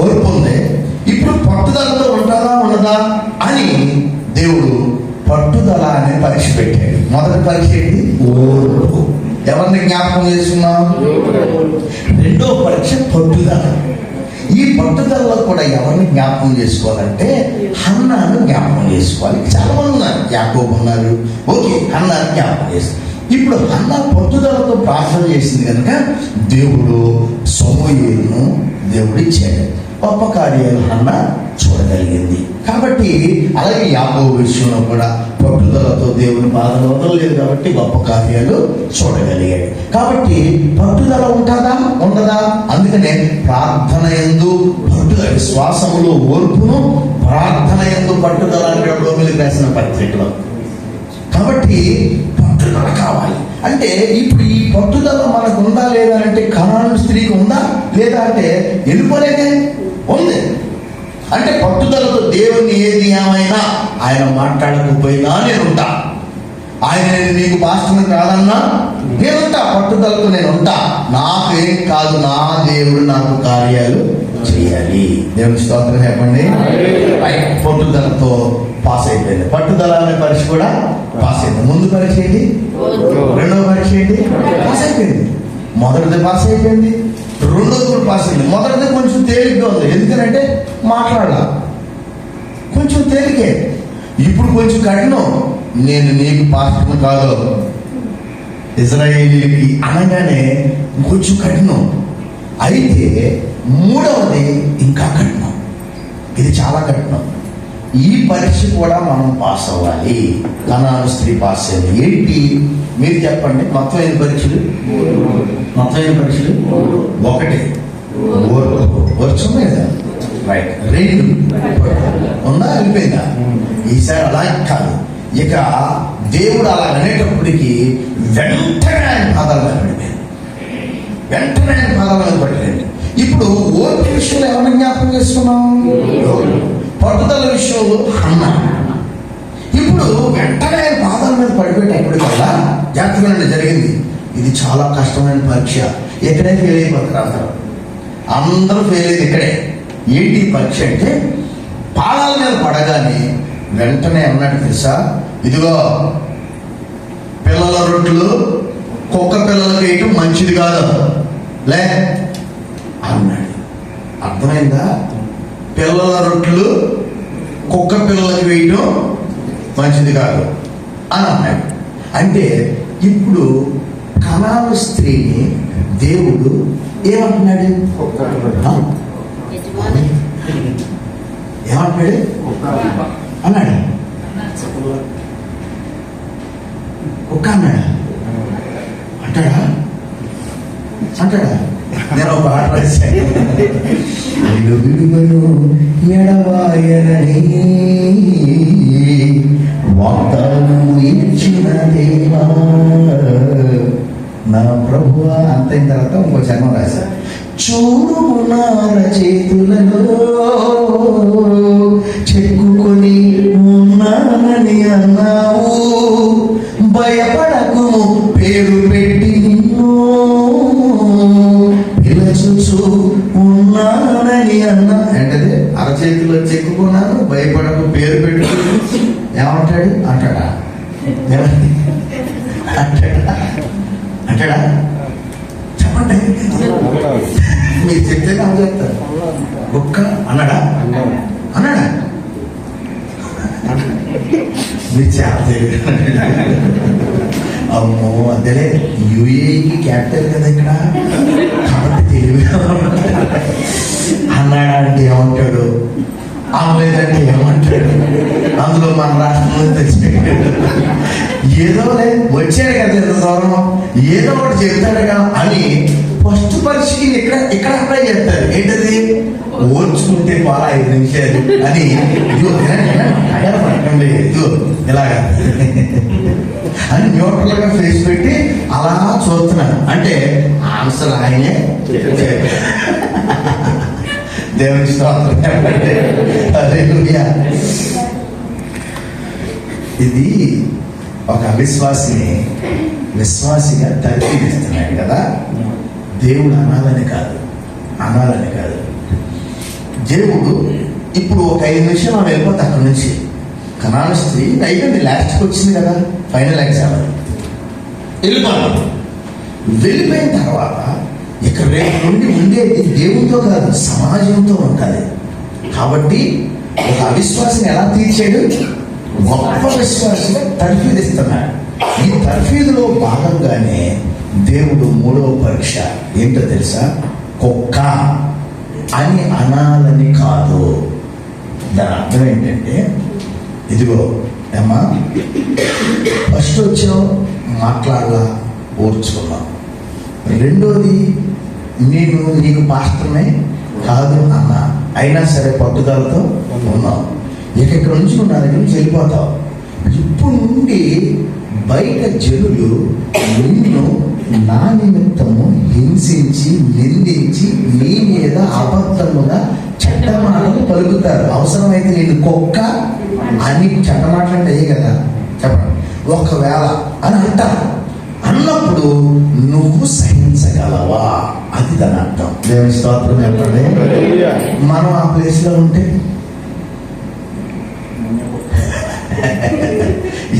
ఓర్పు ఉంది. ఇప్పుడు పట్టుదలతో ఉంటారా ఉండదా అని దేవుడు పట్టుదల అనే పరీక్ష పెట్టాడు. మొదటి పరీక్ష ఏంటి? ఓర్పు. ఎవరిని జ్ఞాపకం చేస్తున్నాం? రెండో పరీక్ష పట్టుదల. ఈ పట్టుదలలో కూడా ఎవరిని జ్ఞాపకం చేసుకోవాలంటే హన్నాను జ్ఞాపకం చేసుకోవాలి. చాలా మంది ఉన్నారు, యాకోబు ఉన్నారు, ఓకే, హన్నాను జ్ఞాపకం చేస్తారు. ఇప్పుడు హన్నా పట్టుదలతో ప్రార్థన చేసింది కనుక దేవుడు సమూయేలును దేవుడు ఇచ్చాడు. గొప్ప కార్యాలు హన్నా చూడగలిగింది. కాబట్టి అలాగే యాకోబు విషయంలో కూడా పట్టుదలతో దేవుని బాధలు వదలలేదు కాబట్టి గొప్ప కార్యాలు చూడగలిగాడు. కాబట్టి పట్టుదల ఉంటుందా ఉండదా? అందుకనే ప్రార్థన యందు పట్టుదల, విశ్వాసములో ఓర్పును, ప్రార్థన యందు పట్టుదల అంటే రోమిలికి రాసిన పత్రికలో. కాబట్టి పట్టుదల కావాలి. అంటే ఇప్పుడు ఈ పట్టుదల మనకు ఉందా లేదా అంటే కనాను స్త్రీకి ఉందా లేదా అంటే వెళ్ళిపోలేదే ఉంది. అంటే పట్టుదలతో దేవుణ్ణి ఏది ఏమైనా ఆయన మాట్లాడకపోయినా నేనుంటా, ఆయన నీకు పాస్టర్ని కాదన్నా నేనుంటా, పట్టుదలతో నేనుంటా, నాకు ఏం కాదు, నా దేవుడు నాకు కార్యాలు చేయాలి. దేవుని స్తోత్రం చెప్పండి. పట్టుదలతో పాస్ అయిపోయింది. పట్టుదల అనే పరీక్ష కూడా పాస్ అయింది. ముందు పరీక్ష ఏంటి? రెండవ పరీక్ష ఏంటి? పాస్ అయిపోయింది. మొదటిది పాస్ అయిపోయింది, రెండోది కూడా పాస్ అయింది. మొదటిది కొంచెం తేలిగ్గా ఉంది, ఎందుకంటే మాట్లాడాల, కొంచెం తేలికే. ఇప్పుడు కొంచెం కఠినం, నేను నీకు పాస్టర్ని కాదు ఇజ్రాయేలీకి అనగానే కొంచెం కఠినం. అయితే మూడవది ఇంకా కఠినం. ఇది చాలా కఠినం. ఈ పరీక్ష కూడా మనం పాస్ అవ్వాలి. కనాను స్త్రీ పాస్ అయింది. ఏంటి మీరు చెప్పండి? మొత్తం ఎన్ని పరీక్షలు? ఒకటి వర్చుందా? రైట్. రెండు ఉందా? వెళ్ళిపోయిందా? ఈసారి అలా కాదు. ఇక దేవుడు అలా అనేటప్పటికీ వెంటనే ఆయన పాదాల మీద పడిపోయింది. ఇప్పుడు ఓర్పు విషయంలో ఎవరిని జ్ఞాపకం చేసుకున్నాం? పట్టుదల విషయంలో అన్న. ఇప్పుడు వెంటనే ఆయన పాదాల మీద పడిపోయేటప్పటికల్లా జాగ్రత్తగా జరిగింది. ఇది చాలా కష్టమైన పరీక్ష. ఎక్కడే ఫెయిల్ అయిపోతారు అందరూ ఫెయిల్ అయ్యేది ఇక్కడే. ఏంటి పరీక్ష అంటే పాదాల మీద పడగానే వెంటనే అన్నట్టు తెలుసా, ఇదిగో పిల్లల రొట్టెలు కుక్క పిల్లలకి వేయటం మంచిది కాదు లే అన్నాడు. అర్థమైందా? పిల్లల రొట్టెలు కుక్క పిల్లలకి వేయటం మంచిది కాదు అని అన్నాడు. అంటే ఇప్పుడు కనాను స్త్రీని దేవుడు ఏమంటున్నాడు? ఏమంటున్నాడు అన్నాడు? కుక్క అన్నాడా? అంటాడా? నేను ఒక పాట రాశాను. ఎడవాయనని వాగ్దానము ఇచ్చిన దేవా నా ప్రభువా అంతైన తర్వాత ఇంకో చర్మం రాశా. చూడు నార చేతులలో చెక్కుకొని ఉన్నానని అన్నావు, భయపడకు పేరు పెట్టి నిన్ను పిలుచు ఉన్నానని అన్నా. ఏంటది? అరచేతిలో చెక్కుకున్నాను, భయపడకు పేరు పెట్టు. ఏమంటాడు? అంటాడా? చెప్పండి, మీరు చెప్తే నాకు చెప్తారు. ఒక్క అన్నాడా? మీరు చాలా అమ్మో అదేలే యుఏఈకి క్యాపిటల్ కదా ఇక్కడ, కాబట్టి తెలివిగా అన్నాడా అంటే ఏమంటాడు, లేదంటే ఏమంటాడు, అందులో మన రాష్ట్రంలో తెచ్చిపెట్టాడు. ఏదో వచ్చాడు కదా ఎంత దూరం, ఏదో ఒకటి చెప్తాడుగా అని ఫస్ట్ పరీక్షకి ఇక్కడ అప్లై చేస్తారు. ఏంటది? ఓర్చుకుంటే పాల 5 నిమిషాలు అని. ఇదిగో ఇదిగో ఇలాగా అని న్యూట్రల్ గా ఫేస్ పెట్టి అలా చూస్తున్నాను. అంటే ఆన్సర్ ఆయనే. దేవుని స్తోత్రం. ఇది ఒక విశ్వాసిగా తర్కీస్తున్నాడు కదా. దేవుడు అనాలని కాదు. దేవుడు ఇప్పుడు ఒక 5 నిమిషాలు మనం వెళ్ళిపోతే అక్కడి నుంచి కనాను స్త్రీ అయిపోయింది, లాస్ట్కి వచ్చింది కదా ఫైనల్ ఎగ్జామ్, వెళ్ళిపోవాలి. వెళ్ళిపోయిన తర్వాత ఇక రేపు నుండి ఉండేది దేవునితో కాదు, సమాజంతో ఉండాలి. కాబట్టి ఒక అవిశ్వాసం ఎలా తీర్చాడు? గొప్ప విశ్వాసం తర్ఫీదు ఇస్తున్నాడు. ఈ తర్ఫీదులో భాగంగానే దేవుడు 3వ పరీక్ష ఏంటో తెలుసా? కుక్క అని అనాలని కాదు. దాని అర్థం ఏంటంటే, ఇదిగో అమ్మా, ఫస్ట్ వచ్చావు, మాట్లాడలా, ఓర్చుకున్నావు. రెండోది, నీకు పాస్టర్నే కాదు అన్న, అయినా సరే పట్టుదలతో ఉన్నావు. ఇక్కడ నుంచి నా దగ్గర నుంచి వెళ్ళిపోతావు. ఇప్పుడు నుండి బయట జనులు నిన్ను నా నిమిత్తము హింసించి, నిందించి, నీ మీద అబద్ధముగా చట్టమాటలు పలుకుతారు. అవసరమైతే నేను కుక్క అని చట్టమాటలు అంటే అయ్యే కదా, చెప్పండి. ఒకవేళ అని అంటారు. అన్నప్పుడు నువ్వు సహించగలవా? అది దాని అర్థం. దేవుని స్తోత్రం చెప్పండి. మనం ఆ ప్లేస్లో ఉంటే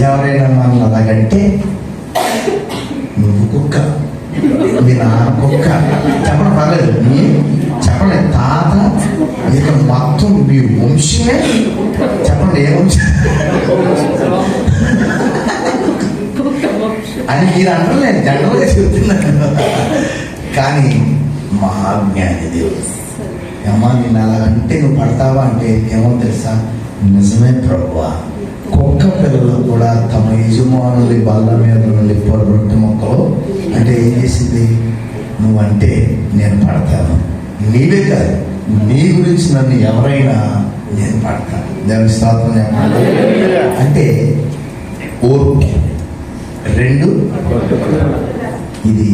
ఎవరైనా మనం అలాగంటే, నువ్వు కుక్క, మీ నాన్న కుక్క, చెప్పండి, పర్లేదు, చెప్పండి, తాత, ఇక మొత్తం మీ వంశమే, చెప్పండి ఏ వంశం అని మీరు అంటలేదు, జనరల్గా చెప్తున్నాను. కానీ మహాజ్ఞాని దేవుడు, ఏమా నేను అలా అంటే నువ్వు పడతావా అంటే ఏమో తెలుసా? నిజమే ప్రభువా, కుక్క పిల్లలు కూడా తమ యజమానుల బల్ల మీద నుండి రొట్టె మొక్కలు అంటే ఏం చేసింది? నువ్వంటే నేను పడతాను, నీవే కాదు, నీ గురించి నన్ను ఎవరైనా నేను పడతాను. దేవుని స్తోత్రం చెప్పండి. అంటే ఓర్పు. 2, ఇది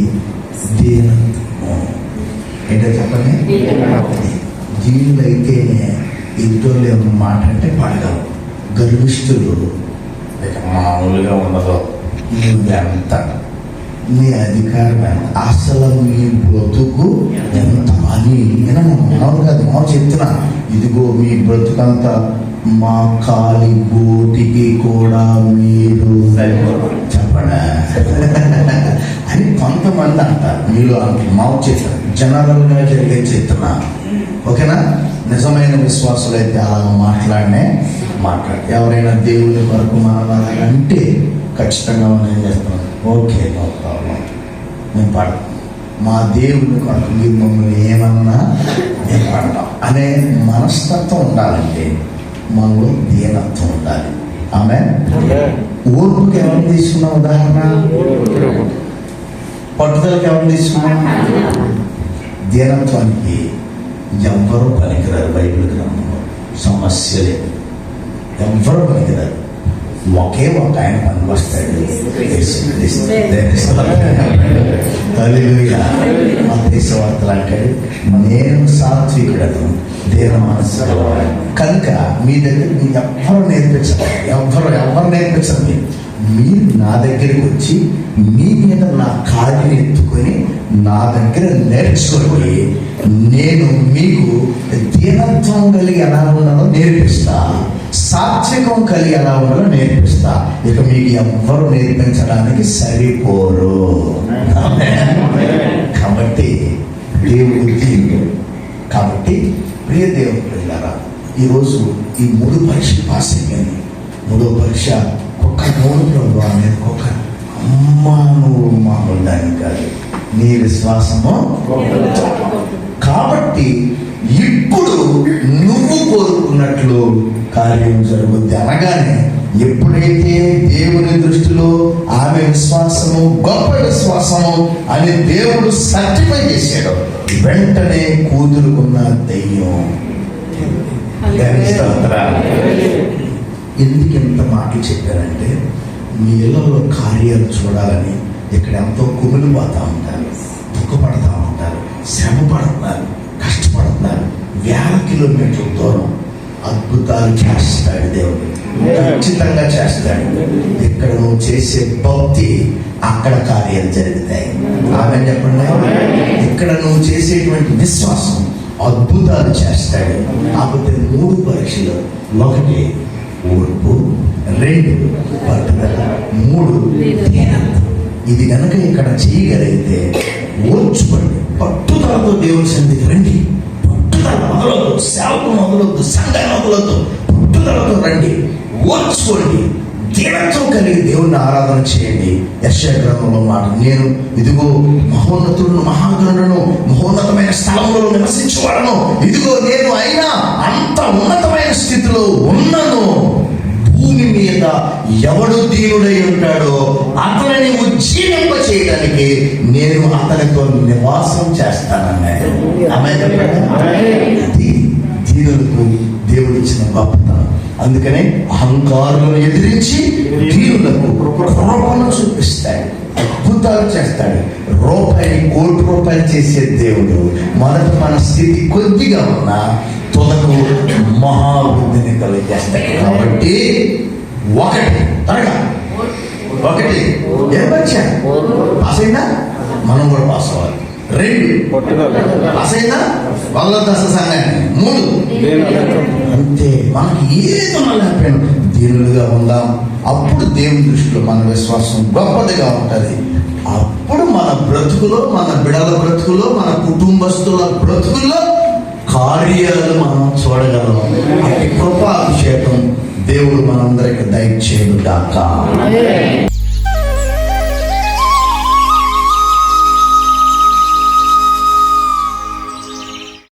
దీనత్వం. ఏంటో చెప్పండి. దీనిలో అయితేనే ఎదుటోళ్ళు ఏమన్నా మాట అంటే పడగలవు. గర్విష్ఠులు ఇక మామూలుగా ఉండదు. నువ్వెంత, నీ అధికారం ఎంత, అసలు మీ బ్రతుకు ఎంత అని మామూలు కాదు, మామూలు చెప్తున్నా. ఇదిగో మీ బ్రతుకంతా మా కాలి గోటికి కూడా మీరు చెప్పడా అని కొంతమంది అంటారు. మీరు మాకు చెప్తారు, జనరల్గా జరిగే చెప్తున్నా. ఓకేనా? నిజమైన విశ్వాసులు అయితే అలా మాట్లాడు. ఎవరైనా దేవుని కొరకు మనం అంటే ఖచ్చితంగా మనం ఏం చేస్తున్నాం? ఓకే, నో ప్రాబ్లం, మేము పడతాం. మా దేవుని కొరకు మీరు మమ్మల్ని ఏమన్నా మేము పడతాం అనే మనస్తత్వం ఉండాలంటే మనలో దీనత్వం ఉండాలి. ఆమె ఓర్పుకి ఎవరు తీసుకున్నాం? ఉదాహరణ, పట్టుదలకి ఎవరు తీసుకున్నాం? దీనత్వానికి ఎవ్వరూ పనికిరారు. బైబిల్ గ్రంథంలో సమస్య లేదు, ఎవ్వరూ పనికిరారు. ఒకే ఒక ఆయన పనికి వస్తాడు, దేశవార్తలు అంటాడు, నేను సాత్వికుడను, దేవ మనస్సు కనుక మీ దగ్గర మీకు ఎవ్వరు నేర్పించరు, ఎవరు నేర్పించరు. మీరు నా దగ్గరికి వచ్చి మీ మీద నా కాడిని ఎత్తుకొని నా దగ్గర నేర్చుకొని నేను మీకు దీనత్వం కలిగి ఎలా ఉన్నానో నేర్పిస్తా, సాత్వికం కలిగి ఎలా ఉన్నానో నేర్పిస్తా. ఇక మీకు ఎవ్వరు నేర్పించడానికి సరిపోరు. కాబట్టి దేవుడు దేవుడు. కాబట్టి ప్రియ దేవుడు పిల్లరా, ఈరోజు ఈ 3 పరీక్షలు పాస్ అయ్యాను. 3వ పరీక్ష ఒక్క నోడు ప్రభు అనేది ఒక్క అమ్మా, నువ్వు మామూలు దాన్ని కాదు, నీ విశ్వాసము. కాబట్టి ఇప్పుడు నువ్వు కోరుకున్నట్లు కార్యం జరుగుద్ది అనగానే, ఎప్పుడైతే దేవుని దృష్టిలో ఆమె విశ్వాసము గొప్ప విశ్వాసము అని దేవుడు సర్టిఫై చేశాడు, వెంటనే కూతురుకున్న దయ్యం. ఎందుకు ఎంత మాటలు చెప్పారంటే, మీ ఇళ్లలో కార్యాలు చూడాలని ఇక్కడ ఎంతో కుమిలిపోతూ ఉంటారు, దుఃఖపడతా ఉంటారు, శ్రమ పడుతున్నారు, కష్టపడుతున్నారు. 1000 కిలోమీటర్ల దూరం అద్భుతాలు చేస్తాడు దేవుడు, ఖచ్చితంగా చేస్తాడు. ఇక్కడ నువ్వు చేసే భక్తి అక్కడ కార్యాలు జరుగుతాయి. ఆమె చెప్పండి. ఇక్కడ నువ్వు చేసేటువంటి విశ్వాసం అద్భుతాలు చేస్తాడు. కాకపోతే 3 పరీక్షలు, ఒకటి ఓర్పు, 2 పట్టుదల, 3 దీనత్వం. ఇది కనుక ఇక్కడ చేయగలిగితే ఓర్చుకోండి, పట్టుదలతో దేవుని సన్నిధికి రండి. పట్టుదల మొదలొద్దు, సేవకు మొదలొద్దు, సంఘం మొదలొద్దు, పట్టుదలతో రండి, ఓర్చుకోండి, దీనత్వం కలిగి దేవుణ్ణి ఆరాధన చేయండి. యెషయా గ్రంథంలో మాట, నేను ఇదిగో మహోన్నతులను, మహాగణులను, మహోన్నతమైన స్థలంలో నివసించేవాడను, ఇదిగో నేను అయినా అంత ఉన్నతమైన స్థితిలో ఉన్నను. భూమి మీద ఎవడు దీనుడై ఉంటాడో అతనిని ఉజ్జీవింప చేయడానికి నేను అతనితో నివాసం చేస్తానన్నాడు. అది దీనులకు దేవుడిచ్చిన గొప్పతనం. అందుకనే అహంకారులను ఎదిరించి దీనులకు కృపను చూపిస్తాడు, అద్భుతాలు చేస్తాడు. రూపాయి 1 కోటి చేసే దేవుడు మొదట మన స్థితి కొద్దిగా ఉన్నా తుదకు మహావృద్ధిని కలిగేస్తాడు. కాబట్టి 1 త్వరగా 1 ఏమొచ్చా పాస్ అయినా మనం కూడా పాస్ అవ్వాలి. 2 పాస్ అయినా వాళ్ళ దశ సంఘాన్ని. 3 అంతే. మనకి ఏదో లేకపోయినా దీనులుగా ఉందాం. అప్పుడు దేవుని దృష్టిలో మన విశ్వాసం గొప్పదిగా ఉంటుంది. అప్పుడు మన బ్రతుకులో, మన బిడల బ్రతుకులో, మన కుటుంబస్తుల బ్రతుకుల్లో కార్యాలు మనం చూడగలం. అట్టి కృపాభిషేకం దేవుడు మనందరికి దయచేయుగాక.